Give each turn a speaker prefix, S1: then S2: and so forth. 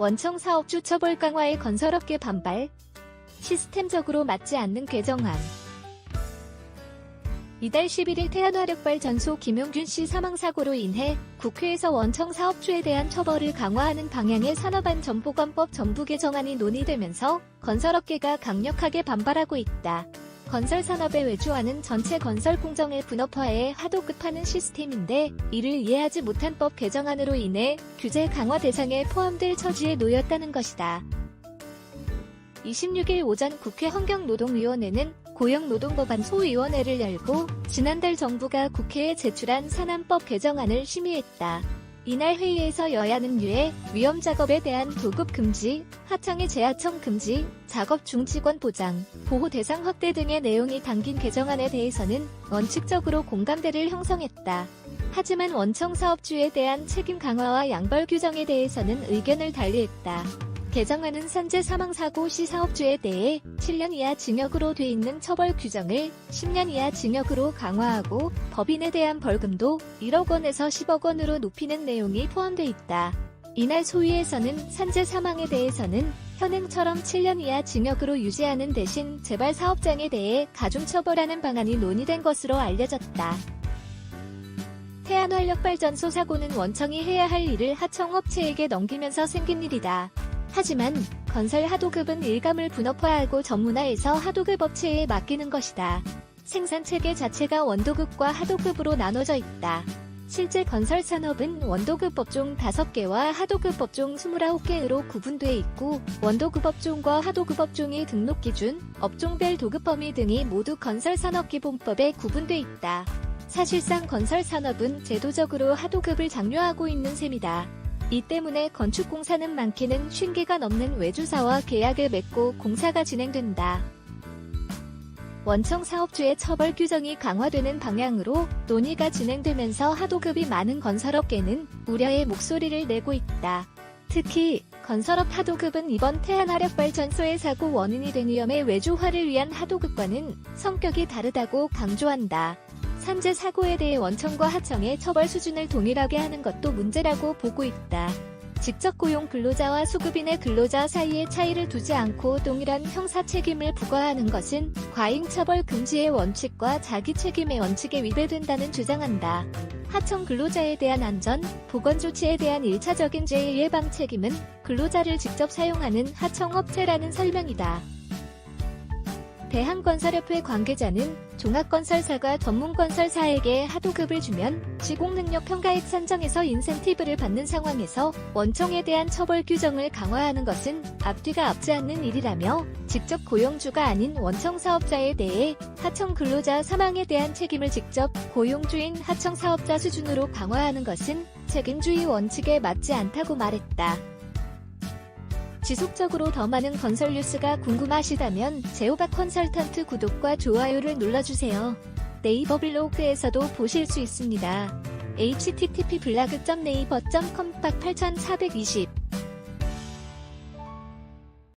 S1: 원청 사업주 처벌 강화에 건설업계 반발. 시스템적으로 맞지 않는 개정안. 이달 11일 태안화력발전소 김용균 씨 사망사고로 인해 국회에서 원청 사업주에 대한 처벌을 강화하는 방향의 산업안전보건법 전부 개정안이 논의되면서 건설업계가 강력하게 반발하고 있다. 건설산업의 외주화는 전체 건설 공정의 분업화에 하도 급하는 시스템인데 이를 이해하지 못한 법 개정안으로 인해 규제 강화 대상에 포함될 처지에 놓였다는 것이다. 26일 오전 국회 환경노동위원회는 고용노동법안 소위원회를 열고 지난달 정부가 국회에 제출한 산안법 개정안을 심의했다. 이날 회의에서 여야는 유해, 위험작업에 대한 도급 금지, 하청의 재하청 금지, 작업 중 직원 보장, 보호 대상 확대 등의 내용이 담긴 개정안에 대해서는 원칙적으로 공감대를 형성했다. 하지만 원청 사업주에 대한 책임 강화와 양벌 규정에 대해서는 의견을 달리했다. 개정안은 산재 사망사고 시 사업주에 대해 7년 이하 징역으로 돼 있는 처벌 규정을 10년 이하 징역으로 강화하고 법인에 대한 벌금도 1억 원에서 10억 원으로 높이는 내용이 포함돼 있다. 이날 소위에서는 산재 사망에 대해서는 현행처럼 7년 이하 징역으로 유지하는 대신 재발 사업장에 대해 가중처벌하는 방안이 논의된 것으로 알려졌다. 태안화력발전소 사고는 원청이 해야 할 일을 하청업체에게 넘기면서 생긴 일이다. 하지만 건설 하도급은 일감을 분업화하고 전문화해서 하도급 업체에 맡기는 것이다. 생산체계 자체가 원도급과 하도급으로 나눠져 있다. 실제 건설 산업은 원도급 업종 5개와 하도급 업종 29개로 구분돼 있고 원도급 업종과 하도급 업종의 등록 기준, 업종별 도급 범위 등이 모두 건설산업기본법에 구분돼 있다. 사실상 건설 산업은 제도적으로 하도급을 장려하고 있는 셈이다. 이 때문에 건축공사는 많게는 50개가 넘는 외주사와 계약을 맺고 공사가 진행된다. 원청 사업주의 처벌 규정이 강화되는 방향으로 논의가 진행되면서 하도급이 많은 건설업계는 우려의 목소리를 내고 있다. 특히 건설업 하도급은 이번 태안화력발전소의 사고 원인이 된 위험의 외주화를 위한 하도급과는 성격이 다르다고 강조한다. 산재 사고에 대해 원청과 하청의 처벌 수준을 동일하게 하는 것도 문제라고 보고 있다. 직접 고용 근로자와 수급인의 근로자 사이에 차이를 두지 않고 동일한 형사 책임을 부과하는 것은 과잉처벌 금지의 원칙과 자기 책임의 원칙에 위배된다는 주장한다. 하청 근로자에 대한 안전, 보건 조치에 대한 1차적인 재해 예방 책임은 근로자를 직접 사용하는 하청업체라는 설명이다. 대한건설협회 관계자는 종합건설사가 전문건설사에게 하도급을 주면 시공능력 평가액 산정에서 인센티브를 받는 상황에서 원청에 대한 처벌 규정을 강화하는 것은 앞뒤가 맞지 않는 일이라며 직접 고용주가 아닌 원청 사업자에 대해 하청 근로자 사망에 대한 책임을 직접 고용주인 하청 사업자 수준으로 강화하는 것은 책임주의 원칙에 맞지 않다고 말했다. 지속적으로 더 많은 건설 뉴스가 궁금하시다면 제호박 컨설턴트 구독과 좋아요를 눌러주세요. 네이버 블로그에서도 보실 수 있습니다. http://naver.com/8420